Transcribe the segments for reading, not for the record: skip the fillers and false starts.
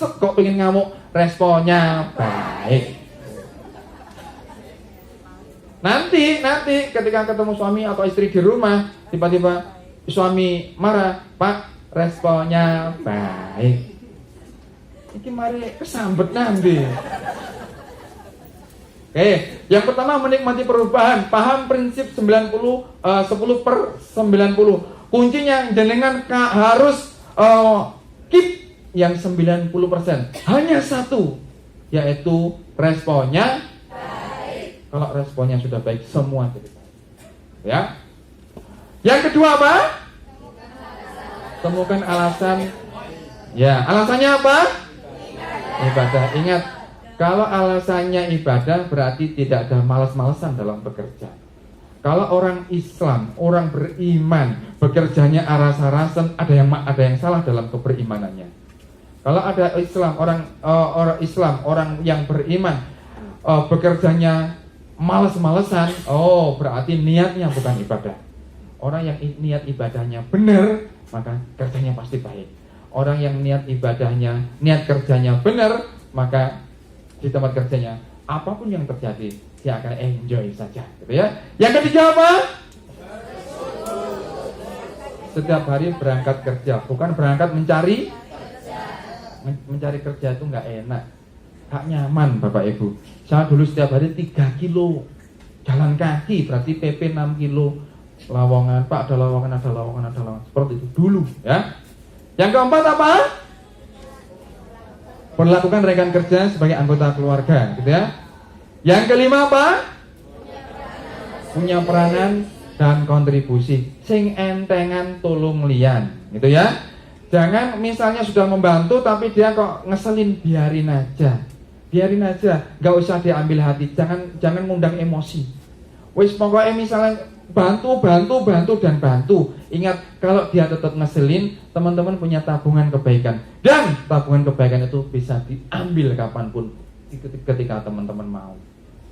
kok pengen ngamuk, responnya baik. Nanti ketika ketemu suami atau istri di rumah, tiba-tiba suami marah, Pak, responnya baik. Ini mari kesambet nanti. Oke, yang pertama menikmati perubahan. Paham prinsip 10/90. Kuncinya jenengan harus keep yang 90%. Hanya satu, yaitu responnya baik. Kalau responnya sudah baik, semua jadi baik. Ya. Yang kedua apa? Temukan alasan. Ya, alasannya apa? Ibadah. Ingat, kalau alasannya ibadah berarti tidak ada malas-malasan dalam bekerja. Kalau orang Islam, orang beriman, bekerjanya aras-arasan, ada yang salah dalam keberimanannya. Kalau ada Islam, orang yang beriman, bekerjanya malas-malesan, berarti niatnya bukan ibadah. Orang yang niat ibadahnya benar, maka kerjanya pasti baik. Orang yang niat kerjanya benar, maka di tempat kerjanya apapun yang terjadi, dia akan enjoy saja, gitu ya. Yang ketiga apa? Setiap hari berangkat kerja, bukan berangkat mencari kerja itu nggak enak, nggak nyaman Bapak Ibu. Saya dulu setiap hari 3 kilo jalan kaki, berarti PP 6 kilo. Lowongan, Pak, ada lowongan, seperti itu dulu ya. Yang keempat apa? Perlakukan rekan kerja sebagai anggota keluarga, gitu ya. Yang kelima apa? Punya peranan dan kontribusi. Sing entengan tulung liyan, gitu ya. Jangan misalnya sudah membantu tapi dia kok ngeselin, biarin aja, nggak usah diambil hati, jangan ngundang emosi. Wis pokoknya misalnya bantu. Ingat, kalau dia tetap ngeselin, teman-teman punya tabungan kebaikan, dan tabungan kebaikan itu bisa diambil kapanpun ketika teman-teman mau.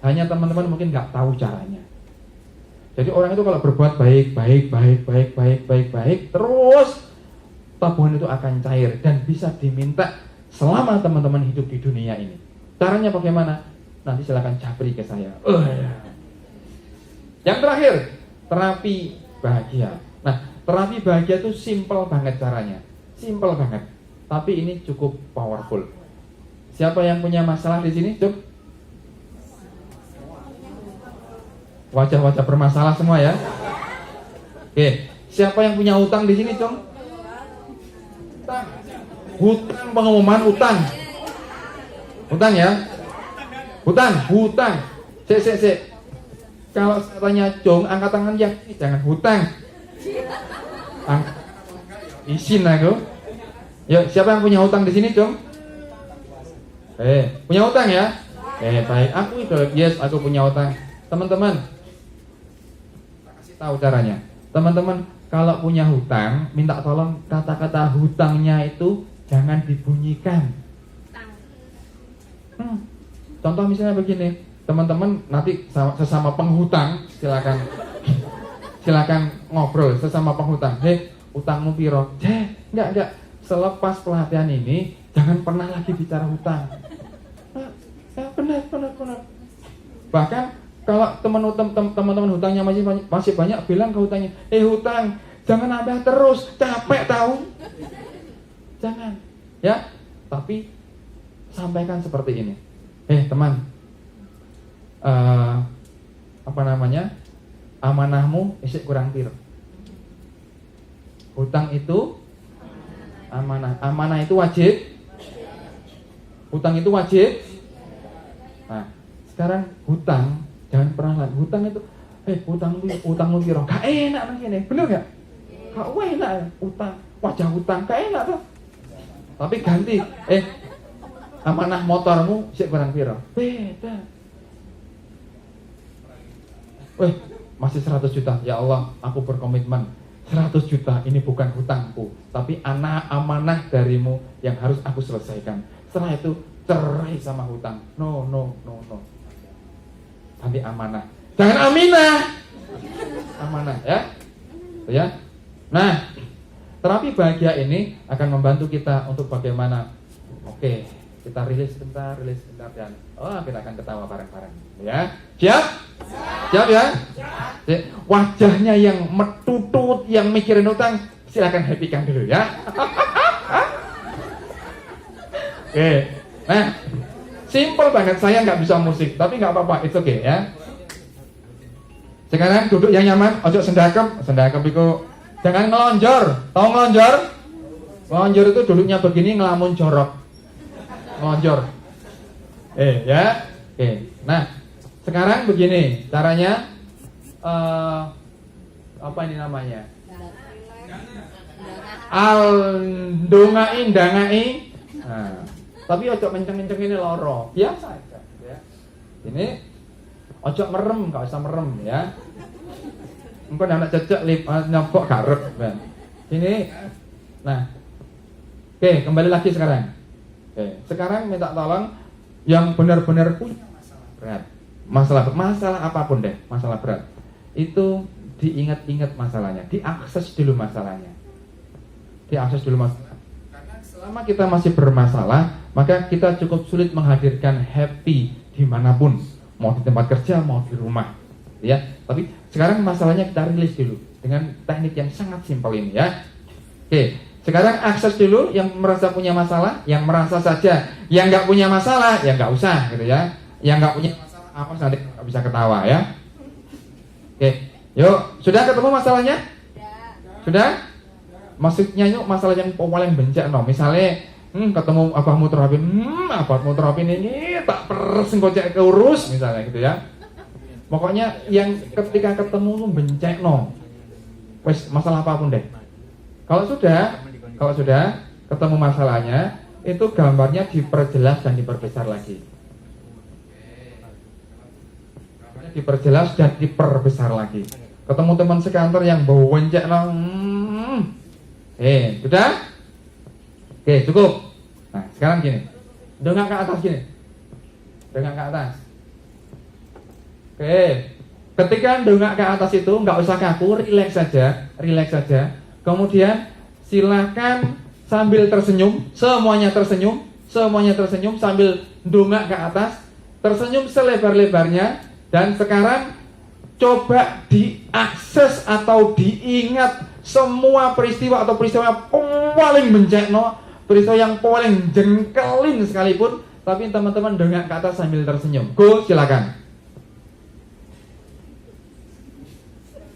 Hanya teman-teman mungkin nggak tahu caranya. Jadi orang itu kalau berbuat baik, terus tabungan itu akan cair dan bisa diminta selama teman-teman hidup di dunia ini. Caranya bagaimana? Nanti silakan japri ke saya. Yang terakhir, terapi bahagia. Nah, terapi bahagia itu simple banget caranya. Simple banget. Tapi ini cukup powerful. Siapa yang punya masalah di sini? Cuk. Wajah-wajah bermasalah semua ya. Oke, siapa yang punya utang di sini, Cung? Hutang, pengumuman utang ya, hutang. Sik. Kalau saya tanya Jong, angkat tangan ya, jangan hutang. Isin aku. Yuk, siapa yang punya hutang di sini, Jong? Punya hutang ya? Baik, aku itu, yes, aku punya hutang. Teman-teman, kasih tahu caranya. Teman-teman, kalau punya hutang, minta tolong kata-kata hutangnya itu jangan dibunyikan. Contoh misalnya begini, teman-teman nanti sesama penghutang silakan ngobrol sesama penghutang. Utangmu piro? Enggak. Selepas pelatihan ini jangan pernah lagi bicara hutang. Benar. Bahkan kalau teman-teman hutangnya masih banyak, bilang ke hutangnya, hutang, jangan nambah terus, capek tahu. Jangan, ya. Tapi sampaikan seperti ini. Teman, amanahmu isik kurang piro. Hutang itu amanah itu wajib. Hutang itu wajib. Nah, sekarang hutang jangan pernah lagi. Hutang itu, hutangmu piro? Gak enak begini, bener gak? Gak enak utang, wajah hutang, gak enak tuh. Tapi ganti, amanah motormu sik kurang piro? Beda. Masih 100 juta. Ya Allah, aku berkomitmen 100 juta ini bukan hutangku, tapi amanah darimu yang harus aku selesaikan. Setelah itu cerai sama hutang. No. Tapi amanah. Jangan aminah. Amanah ya. Ya. Nah, terapi bahagia ini akan membantu kita untuk bagaimana Oke, kita rilis sebentar dan kita akan ketawa bareng-bareng. Ya, siap? Siap ya? Wajahnya yang metutut, yang mikirin utang, silakan happy-kan dulu ya. Oke, nah, simple banget. Saya nggak bisa musik, tapi nggak apa-apa, it's okay ya. Sekarang duduk yang nyaman, ojo sendakep itu jangan ngelonjor. Tahu ngelonjor? Ngelonjor itu duduknya begini, ngelamun jorok. Ngelonjor. Ya. Oke. Nah, sekarang begini caranya. Apa ini namanya? Ndongai. Nah, tapi ojo kenceng-kenceng ini loro. Biasa aja ya. Ini ojo merem, gak usah merem ya. Engko anak cecek nyopok garep ya. Ini. Nah. Oke, kembali lagi sekarang. Oke, sekarang minta tolong yang benar-benar punya masalah berat. Masalah apapun deh, masalah berat. Itu diingat-ingat masalahnya, diakses dulu masalahnya. Diakses dulu masalah. Karena selama kita masih bermasalah, maka kita cukup sulit menghadirkan happy dimanapun, mau di tempat kerja, mau di rumah, ya. Tapi sekarang masalahnya kita rilis dulu dengan teknik yang sangat simpel ini, ya. Oke, sekarang akses dulu yang merasa punya masalah, yang merasa saja, yang nggak punya masalah, ya nggak usah, gitu ya. Yang nggak punya masalah, apa nanti nggak bisa ketawa, ya. Oke, yuk, sudah ketemu masalahnya? Sudah? Maksudnya yuk masalah yang paling bencak, no. Misalnya, ketemu abahmu terapin, abahmu terapin ini tak pers ngocek keurus, misalnya gitu ya. Pokoknya yang ketika ketemu bencek, no. Wes masalah apapun deh. Kalau sudah ketemu masalahnya, itu gambarnya diperjelas dan diperbesar lagi. Gambarnya diperjelas dan diperbesar lagi. Ketemu teman sekantor yang bau bencek, no. Sudah? Oke, cukup. Nah, sekarang gini. Dongak ke atas gini. Dongak ke atas. Oke. Ketika dongak ke atas itu nggak usah kaku, rileks saja. Kemudian silakan sambil tersenyum, semuanya tersenyum sambil dongak ke atas, tersenyum selebar-lebarnya, dan sekarang coba diakses atau diingat semua peristiwa atau peristiwa yang paling bencana, peristiwa yang paling jengkelin sekalipun, tapi teman-teman dongak ke atas sambil tersenyum. Go, silakan.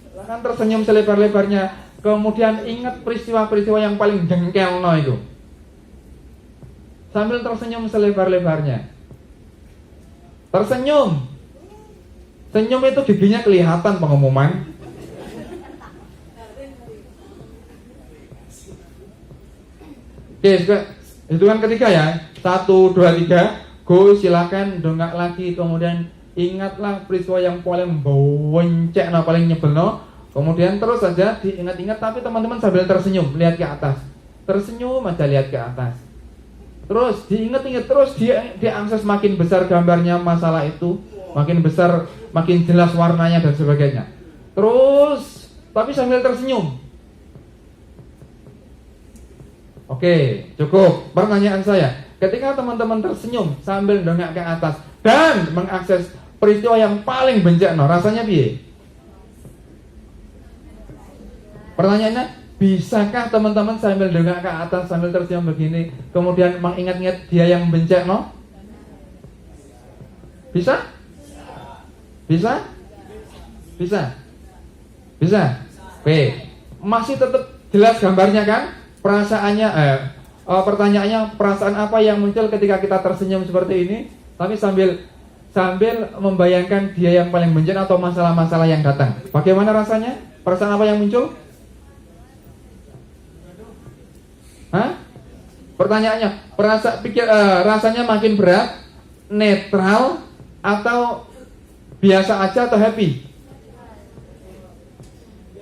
Silakan tersenyum selebar-lebarnya. Kemudian ingat peristiwa-peristiwa yang paling jengkel itu. Sambil tersenyum selebar-lebarnya. Tersenyum. Senyum itu giginya kelihatan pengumuman. Oke, hitungan ketiga ya. 1, 2, 3. Go, silakan dongak lagi. Kemudian ingatlah peristiwa yang paling boncek, paling nyebel. Kemudian terus saja diingat-ingat, tapi teman-teman sambil tersenyum, lihat ke atas. Tersenyum aja, lihat ke atas. Terus diingat-ingat, terus diakses makin besar gambarnya masalah itu, makin besar, makin jelas warnanya dan sebagainya. Terus, tapi sambil tersenyum. Oke, cukup. Pertanyaan saya, ketika teman-teman tersenyum sambil dongak ke atas dan mengakses peristiwa yang paling bencana, rasanya piye? Pertanyaannya, bisakah teman-teman sambil dongak ke atas, sambil tersenyum begini, kemudian mengingat-ingat dia yang bencana? Bisa? Bisa? Oke, masih tetap jelas gambarnya kan? Pertanyaannya, perasaan apa yang muncul ketika kita tersenyum seperti ini, tapi sambil membayangkan dia yang paling bencana atau masalah-masalah yang datang. Bagaimana rasanya? Perasaan apa yang muncul? Pertanyaannya, rasanya makin berat, netral, atau biasa aja atau happy?